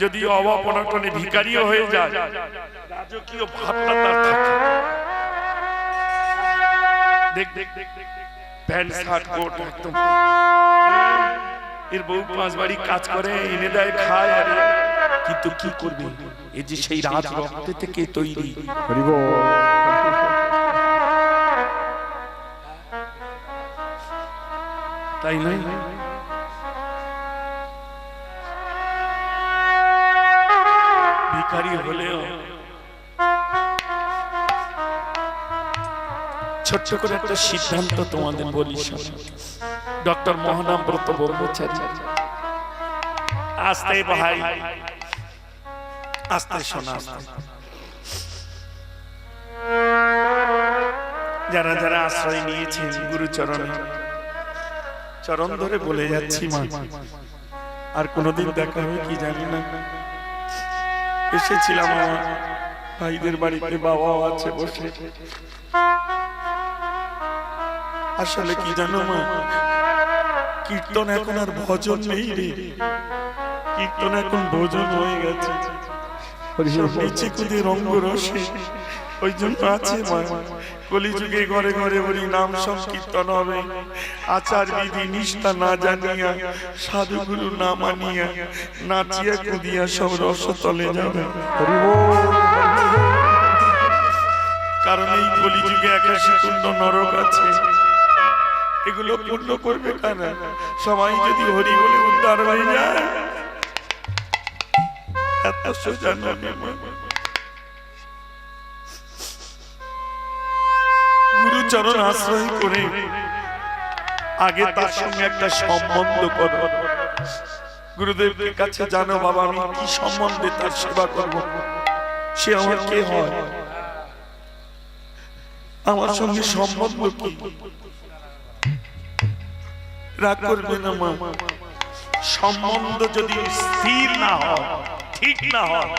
যদি অভাব অনটনে ভিখারিও হয়ে যায়, রাজকীয় ভাবটা তার থাকে। দেখ দেখ প্যান্ট শার্ট কোট একদম, এর বউ 5 বাড়ি কাজ করে এনে দেয় খায়, আরে কিন্তু কি করবে, এই যে সেই রাজ রক্ত থেকে তৈরি। তাই নয়? ভিখারি হলেও ছোট্ট করে একটা সিদ্ধান্ত তোমাদের বলি। ডক্টর মোহনাব্রত ব্রহ্মচারী, আস্তে ভাই আস্তে শোনা, যারা যারা আশ্রয় নিয়েছেন গুরুচরণে, চরণ ধরে বলে যাচ্ছি মা, আর কোনোদিন দেখা হবে কি জানি না। এসেছিলাম আমার ভাইদের বাড়িতে, বাবা আছে বসে, আসলে কি জানো মা, কীর্তন এখন আর ভজন নেই রে, কীর্তন এখন ভোজন হয়ে গেছে, নিচে কুদে রঙ্গরসে। ওই জন্য আছে মা, কলিযুগে ঘরে ঘরে বলি নাম সংকীর্তন হবে, আচার বিধি নিষ্ঠা না জানিয়া, সাধুগুরু না মানিয়া, নাচিয়া কুদিয়া সব রস তলে যাবে। কারণ এই কলিযুগে 81 কুণ্ড নরক আছে, এগুলো পূর্ণ করবে কারা? সবাই যদি হরি বলে উদ্ধার হয়ে যায়, এত সোজা নয়। গুরুচরণ আশ্রয় করে আগে তার সঙ্গে একটা সম্বন্ধ করো। গুরুদেবের কাছে জানো বাবা আমি কি সম্বন্ধে তার সেবা করব, সে আমার কে হয়, আমার সঙ্গে সম্বন্ধ কি? রাগ করবে না মা, সম্বন্ধ যদি স্থির না হয়, ঠিক না হয়,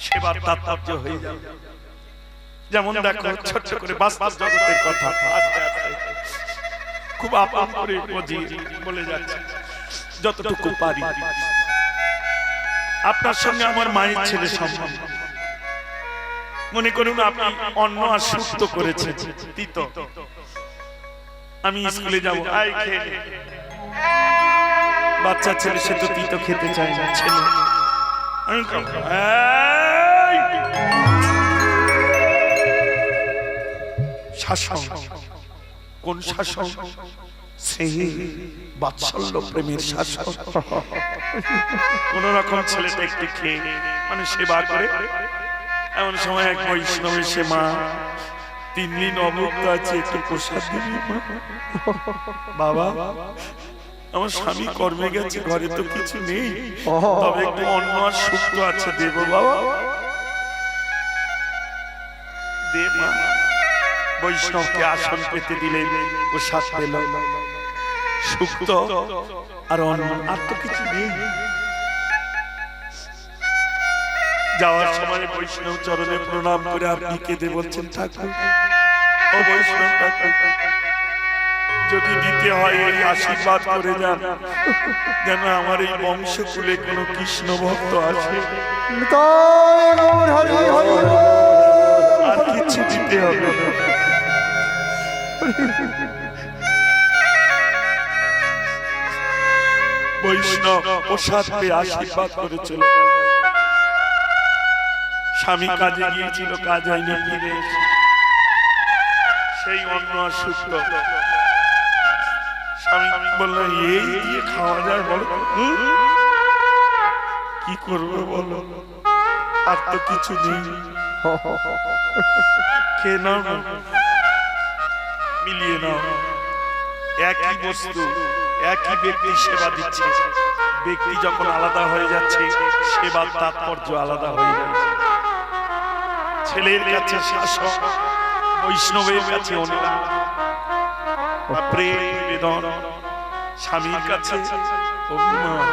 সেবার তাৎপর্য হয়ে যাবে। যেমন দেখো ছোট্ট করে বাস্তব জগতের কথা খুব আপন করে বলে যাচ্ছে যতটুকু পারি। আপনার সঙ্গে আমার মায়ের ছেলে সম্বন্ধ, মনে করুন আপনি অন্ন আর সুক্ত করেছেন তিত, আমি স্কুলে যাব, আই খেয়ে, বাচ্চা ছেলে সে তো তিত খেতে চায় না, ছেলে আমি শাসন, কোন শাসন? সেই বাৎসল্য প্রেমের শাসন। কোন রকম ছেলেটা একটু খেয়ে মানে সেবা করে, এমন সময় এক বৈষ্ণব এসে মা 3 দিন অভুক্ত আছে, একটু প্রসাদ দিবি বাবা, আমার স্বামী কর্মে গেছে, ঘরে তো কিছু নেই, তবে একটু অন্ন আর শুক্তো আছে, দেব বাবা, দে মা। বৈষ্ণবকে আসন পেতে দিলেন, প্রসাদ পেল, শুক্তো আর অন্ন, আর তো কিছু নেই। যাওয়ার সময় বৈষ্ণব চরণে প্রণাম করে আপনি কেঁদে বলছেন, ঠাকুর ও বৈষ্ণব ঠাকুর, যদি দিতে হয় এই আশীর্বাদ করে যান, যেন আমার এই বংশকুলে কোন কৃষ্ণ ভক্ত আসে, আর কিছু দিতে হবে। বৈষ্ণব প্রসাদ পেয়ে আশীর্বাদ করে চলে গেল। স্বামী কাজে গিয়েছিল, কাজ হয়নি, ফিরে এসে সেই অন্ন আর শুক্তো, স্বামী বলল এই দিয়ে খাওয়া যায় বলো? কি করবো বলো, আর তো কিছু নেই, খেয়ে নাও, মিলিয়ে নাও। একই বস্তু, একই ব্যক্তি সেবা দিচ্ছে, ব্যক্তি যখন আলাদা হয়ে যাচ্ছে, সেবার তাৎপর্য আলাদা হয়ে যাচ্ছে। ছেলের কাছে শাসক, বৈষ্ণবের কাছে অনুরাগ, প্রেম নিবেদন, স্বামীর কাছে অভিমান।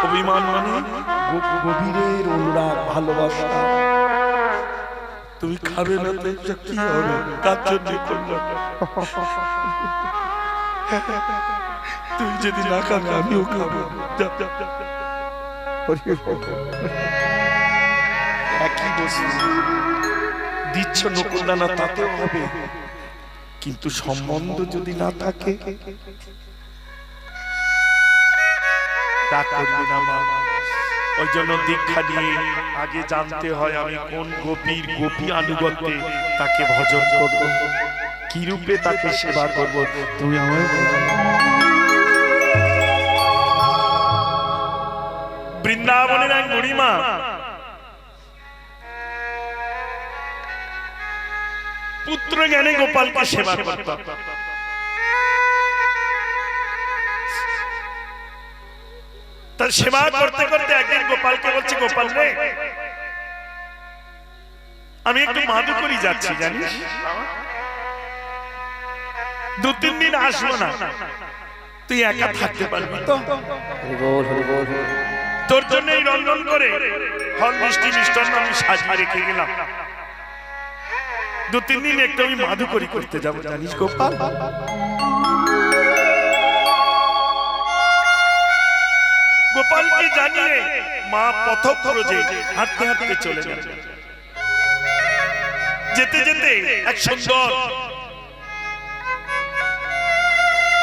অভিমান মানে গভীরের অনুরাগ, ভালোবাসা। তুমি খাবে না তো এটা কি হবে? তার জন্য করলাম। তুই যদি না খাবে আমিও খাবো। একই বস্তু দিচ্ছ নকুলদানা, তাতেও হবে, কিন্তু সম্বন্ধ যদি না থাকে তা করবে না মা। ওই জন্য দীক্ষা নিয়ে আগে জানতে হয় আমি কোন গোপীর গোপী আনুগত্যে তাকে ভজন করব, কি রূপে তাকে সেবা করব। তুমি আমায় বৃন্দাবনের এক বুড়িমা পুত্র জ্ঞানে গোপালকে সেবা করত। তার সেবা করতে করতে একদিন গোপালকে বলছে, গোপাল রে, আমি একটু মাদুকরি যাচ্ছি, জানিস 2-3 দিন আসবো না, তুই একা থাকতে পারবি তো? তোর জন্য এই রন্ধন করে ফল মিষ্টি মিষ্টান্ন আমি সাজিয়ে রেখে গেলাম, 2-3 দিন একটু আমি মাদুকরি করতে যাবো, জানিস গোপাল? গোপালকে জানিয়ে মা পথপ্রজে হাঁটতে হাঁটতে চলে গেল। যেতে যেতে এক সুন্দর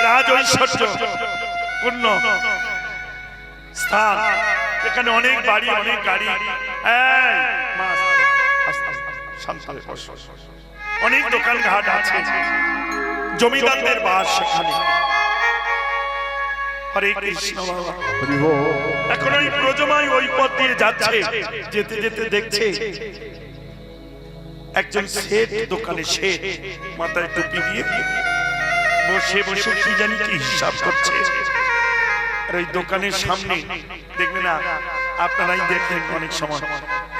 রাজ ঐশ্বর্য পূর্ণ স্থান, এখানে অনেক বাড়ি অনেক গাড়ি, অনেক দোকান ঘাট আছে, জমিদারদের বাস সেখানে। হরে কৃষ্ণ বাবা। এখন ওই প্রজমাই ওই পথ দিয়ে যাচ্ছে, যেতে যেতে দেখছে একজন শেঠ দোকানে, শেঠ মাথায় টুপি দিয়ে বসে বসে কি জানি কি হিসাব করছে। আর ওই দোকানের সামনে দেখবে না, আপনারাই দেখেন অনেক সময়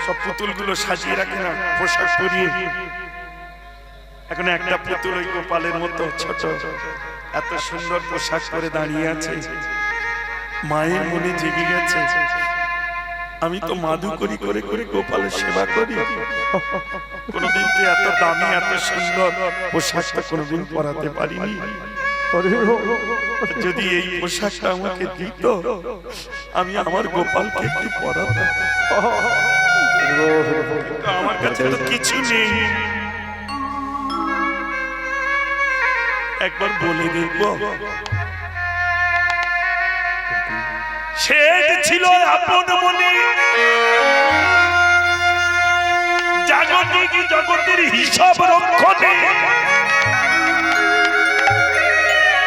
সব পুতুলগুলো সাজিয়ে রাখে না পোশাক পরিয়ে। এখন একটা পুতুল ওই গোপালের মতো ছোট, এত সুন্দর পোশাক করে দাঁড়িয়ে আছে। মায়ের মনে জেগে গেছে, আমি তো মাদুকরি করে করে গোপালের সেবা করি, কোনদিন তো এত দামি এত সুন্দর পোশাকটা কোনদিন পরাতে পারিনি। যদি এই পোশাকটা আমাকে দিত, আমি আমার গোপালকে একটু পরাতাম। আমার কাছে তো কিছু নেই, একবার বলে দেখব। শেঠ ছিল আপন মনে, জাগতিক জগতের হিসাব রক্ষণে,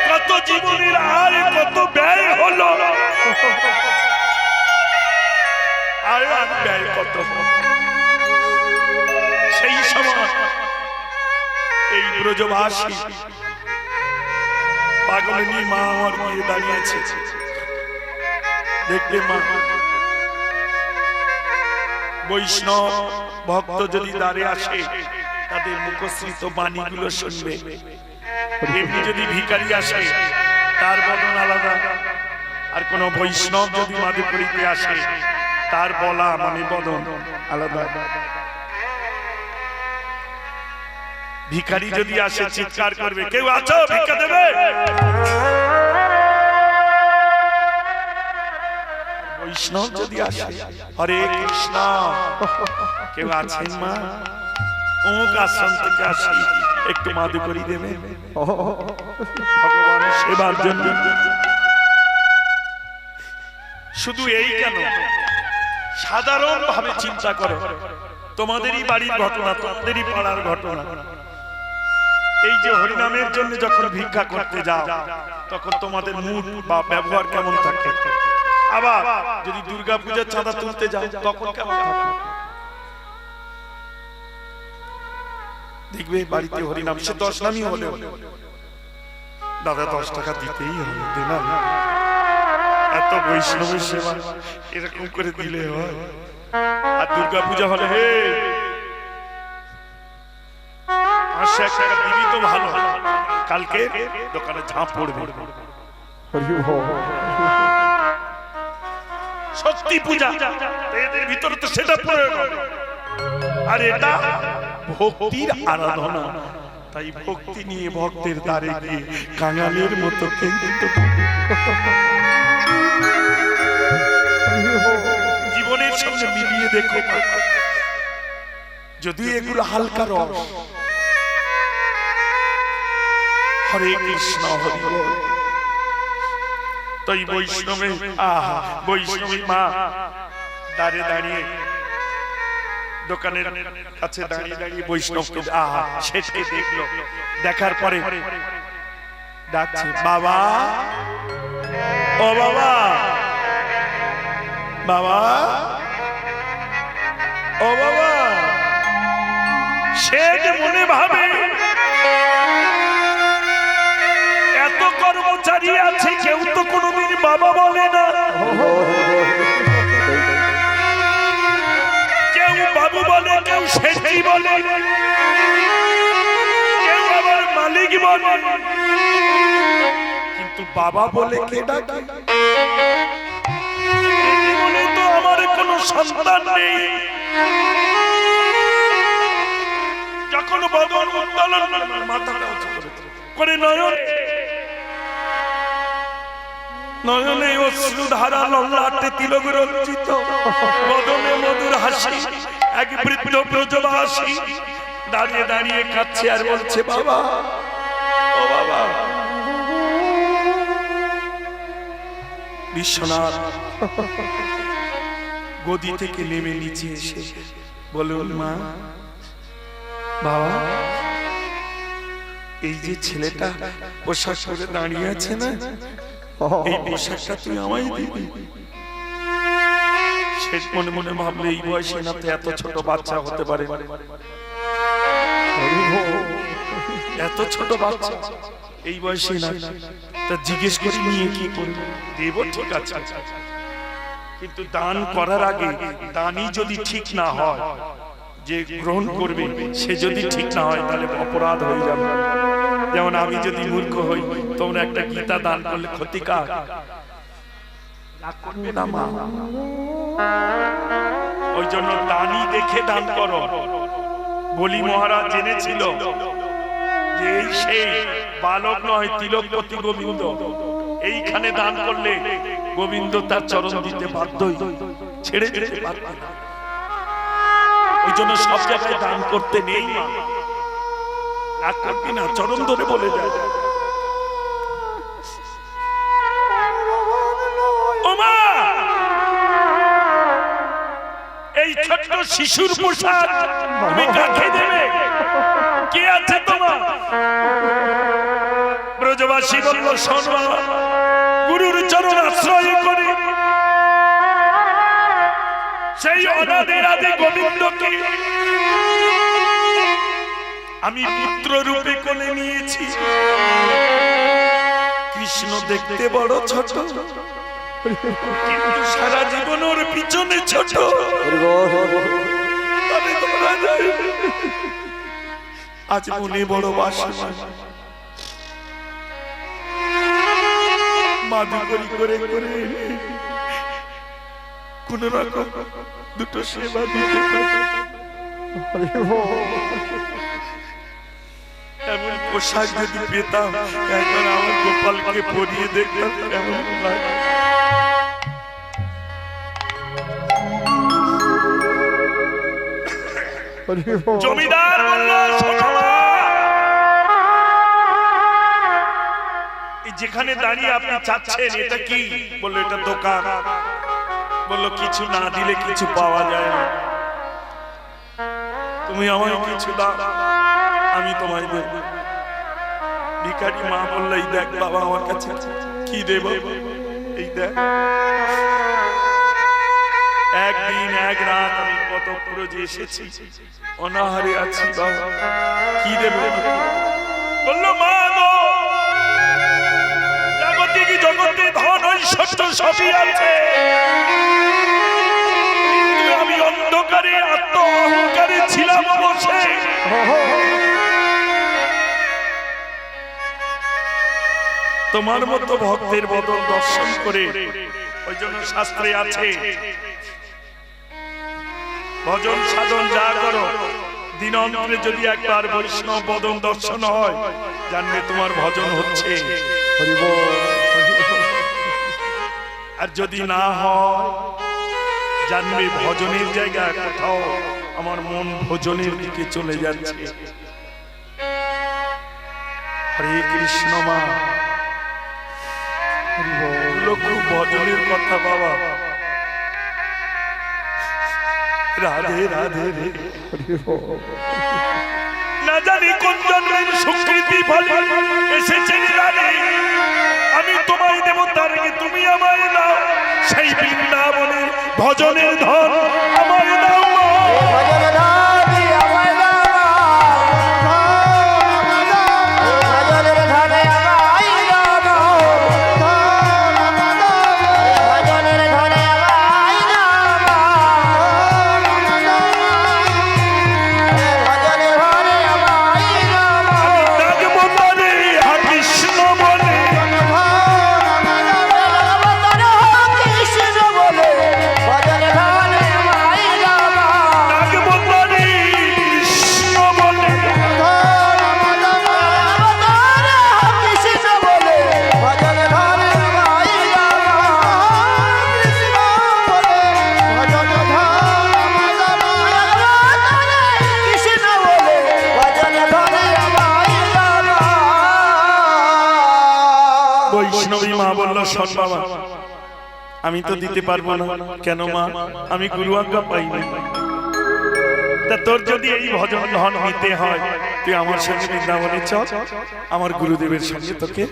কত জীবনের আয় কত ব্যয় হলো, আর ব্যয় কত। সেই সময় এই ব্রজবাসী পাগলিনী মা আমার গিয়ে দাঁড়িয়েছে। দেখবে মা, বৈষ্ণব ভক্ত যদি দাঁড়িয়ে আসে, তাদের মুখশ্রিত বাণীগুলো শুনবে। এমনি যদি ভিখারি আসে, তার বদন আলাদা। আর কোন বৈষ্ণব যদি মাদুকরিতে আসে, তার বলা মানে বদন আলাদা। ভিখারি যদি আসে চিৎকার করবে, কেউ আছো ভিক্ষা দেবে? বৈষ্ণব যদি আসে, হরে কৃষ্ণ, কেউ আছেন মা? অমুক আশ্রম থেকে আসি, একটু মাদুকরি দেবে ভগবান সেবার জন্য। শুধু এই কেন, সাধারণ ভাবে চিন্তা করো, তোমাদেরই বাড়ির ঘটনা, তোমাদেরই পাড়ার ঘটনা। এই যে হরিনামের জন্য যখন ভিক্ষা করতে যাও, তখন তোমাদের মুড বা ব্যবহার কেমন থাকে? আবার যদি দুর্গা পূজার চাঁদা তুলতে যাও, তখন কেমন থাকে? দেখবে বাড়িতে হরিনাম, সে 10 নামই হলেও দাদা 10 টাকা দিতেই হবে, দিলাম। এত বৈষ্ণবের সেবা এরকম করে দিলে হয়? আর দুর্গা পূজা হলে হে 500 টাকা দিবি তো ভালো, কালকে দোকানে ঝাঁপ পড়বে। শক্তি পূজা, এদের ভিতরে তো সেটা প্রয়োগ হবে। আর এটা ভক্তির আরাধনা। তাই ভক্তি নিয়ে ভক্তের দ্বারে গিয়ে কাঙালের মতো জীবনের সঙ্গে মিলিয়ে দেখো। যদি এগুলো হালকা রস। হরে কৃষ্ণ হরি বল। তাই বৈষ্ণবে বৈষ্ণবী মা দাঁড়ে দাঁড়িয়ে দোকানের কাছে দাঁড়িয়ে দাঁড়িয়ে বৈষ্ণবকে শেষে দেখলো। দেখার পরে ডাকছে, বাবা ও বাবা, বাবা ও বাবা। সে যে মনে ভাবে এত কর্মচারী আছে, কেউ তো কোনোদিন বাবা বলে না, কেউ বাবু বলে, কেউ শেঠি বলে, কেউ আবার মালিক বলে, কিন্তু বাবা বলে কে ডাকে? জীবনে তো আমার কোনো সন্তান নেই। যখন বদন উত্তোলন মাথাটা উঁচু করে নয়নে অশ্রুধারা, ললাটে তিলক রঞ্জিত, বদনে মধুর হাসি, এক বৃদ্ধ ব্রজবাসী দাঁড়িয়ে দাঁড়িয়ে কাঁদছে আর বলছে, বাবা ও বাবা। বিশ্বনাথ গদি থেকে নেমে নিচে এসে বলুন, মা বাবা, এই যে ছেলেটা পোশাক পরে দাঁড়িয়ে আছে না, এই পোশাকটা তুই আমায় দিবি। শেষ মনে মনে ভাবলে এই বয়সে না তো এত ছোট বাচ্চা হতে পারে, এত ছোট বাচ্চা এই বয়সে না। তা জিজ্ঞেস করে নিয়ে কি করবো, দেব ঠিক আছে, কিন্তু দান করার আগে দানই যদি ঠিক না হয়, যে গ্রহণ করবে সে যদি ঠিক না হয়, তাহলে অপরাধ হয়ে যাবে। যেমন আমি যদি মূর্খ হই, তোমরা একটা গীতা দান করলে ক্ষতি কার? করবে না মা। ওই জন্য দানই দেখে দান করো। বলি মহারাজ জেনেছিল যে এই সেই বালক নয়, তিলকপতি গোবিন্দ, এইখানে দান করলে গোবিন্দ তার চরণ দিতে বাধ্যই, ছেড়ে দিতে পারবে না। ওই জন্য সব জায়গায় দান করতে নেই, রাগ করবি না, চরণ ধরে বলে যায়। এই ছোট্ট শিশুর পোশাক তুমি কাকে দেবে? কে আছে তোমার? ব্রজবাসী বলল, শোন বাবা, গুরুর চরণ আশ্রয় করে সেই অনাদের আদি গোবিন্দকে আমি পুত্র রূপে কোলে নিয়েছি। কৃষ্ণ দেখতে বড় ছোট, কিন্তু সারা জীবন ওর পিছনে ছোট। আজ মনে বড় বাসনা, মাদুকরি করে করে কোন রকম দুটো সেবা দিতে এমন পোশাক যদি পেতাম, একবার আমার গোপালকে পরিয়ে দেখতাম কেমন লাগে। জমিদার বলল, যেখানে দাঁড়িয়ে আপনি চাচ্ছেন এটা কি? বললো এটা দোকান। বললো কিছু না দিলে কিছু পাওয়া যায় না, তুমি আমায় কিছু দাও, আমি তোমায় দেব। ভিখারি মা বললো, এই দেখ বাবা, আমার কাছে কি দেব, এই দেখ। একদিন এক রাত আমি কত পুরোজে এসেছি, অনাহারে আছি বাবা, কি দেব? বললো, মা গো, জাগতিক জগতে ধন ঐশ্বর্য সবই আছে, আমি অন্ধকারে আত্ম অহংকারে ছিলাম বসে। তোমার মতো ভক্তের বদল দর্শন করে, ওই জন্য শাস্ত্রে আছে ভজন সাধন যা করো দিনন্তে যদি একবার বৈষ্ণব বদন দর্শন হয়, জানবে তোমার ভজন হচ্ছে। আর যদি না হয়, জানবে ভজনের জায়গা কোথাও আমার মন ভোজনের দিকে চলে যাচ্ছে। হরে কৃষ্ণ মা, খুব ভজনের কথা বাবা। রাধে রাধে রে, না জানি কোন জন্মের সুকৃতি ফলে এসেছে রাধে। আমি তোমায় দেব তার আগে তুমি আমায় দাও, সেই বৃন্দাবনের ভজনের ধন আমায় দাও। বৈষ্ণবী মা বলল, শোন বাবা, আমি তো দিতে পারবো না। কেন মা? আমি গুরু আজ্ঞা পাইনি। তা তোর যদি এই ভজন ধন নিতে হয়, তুই আমার সঙ্গে বৃন্দাবনে চল, আমার গুরুদেবের সঙ্গে তোকে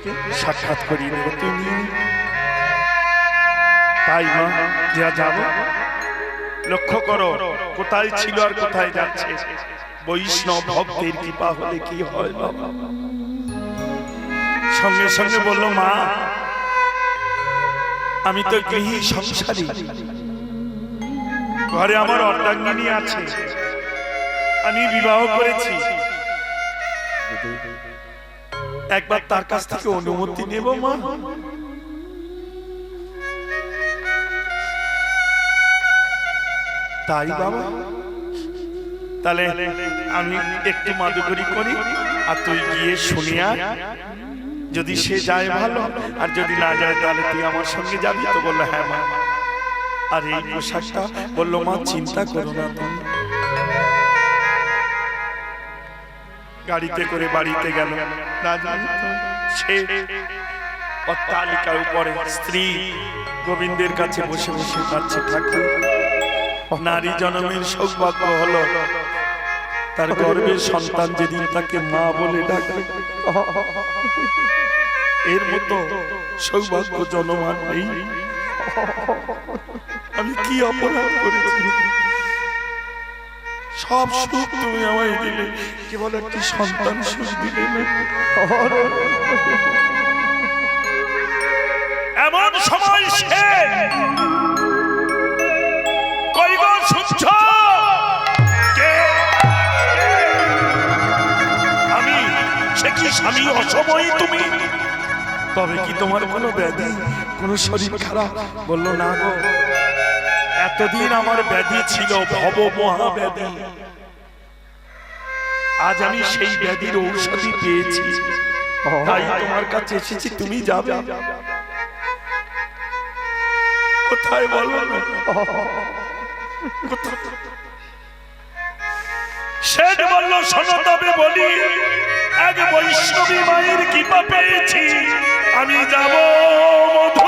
সাক্ষাৎ করিয়ে দেবো, তুই নিয়ে নি। তাই মা যা যাব। লক্ষ্য করো কোথায় ছিল আর কোথায় যাচ্ছে। বৈষ্ণব ভক্তের কৃপা হলে কি হয় বাবা। সঙ্গে সঙ্গে বলল, মা আমি তো গৃহী সংসারী, ঘরে আমার অর্ধাঙ্গিনী আছে, আমি বিবাহ করেছি, একবার তার কাছ থেকে অনুমতি নেব মা। তাই বাবা, তাহলে আমি একটু মাদুকরি করি, আর তুই গিয়ে শুনিয়া, যদি সে যায় ভালো, আর যদি না যায় তাহলে তুই আমার সঙ্গে যাবি তো? বললো হ্যাঁ মা। আর এই পোশাকটা, বললো মা চিন্তা করো না তুমি। গাড়িতে করে বাড়িতে গেল। সে অট্টালিকার উপরে স্ত্রী গোবিন্দের কাছে বসে বসে কাঁদছে, ঠাকুর নারী জন্মের সৌভাগ্য হলো, তার গর্ভের সন্তান যেদিন তাকে মা বলে ডাকে, এর মতো সৌভাগ্য জনমান নেই। আমি কি অপরাধ করেছি? সব সুখ তুমি আমায় দিলে, কেবল একটি সন্তান সুখ দিলে না। এমন সময় সে কইগো শুনছ, আমি সে কি স্বামী অসময় তুমি? তবে কি তোমার কোনো ব্যাধি, কোনো শরীর খারাপ? বলল না গো, এতদিন আমার ব্যাধি ছিল ভব মহাব্যাধি, আজ আমি সেই ব্যাধির ঔষধি পেয়েছি, তাই তোমার কাছে এসেছি, তুমি যাবে কোথায় বলো না? শেঠ বলল, শোনো তবে বলি, এক বৈষ্ণবী মায়ের কৃপা পেয়েছি, আমি যাব মধু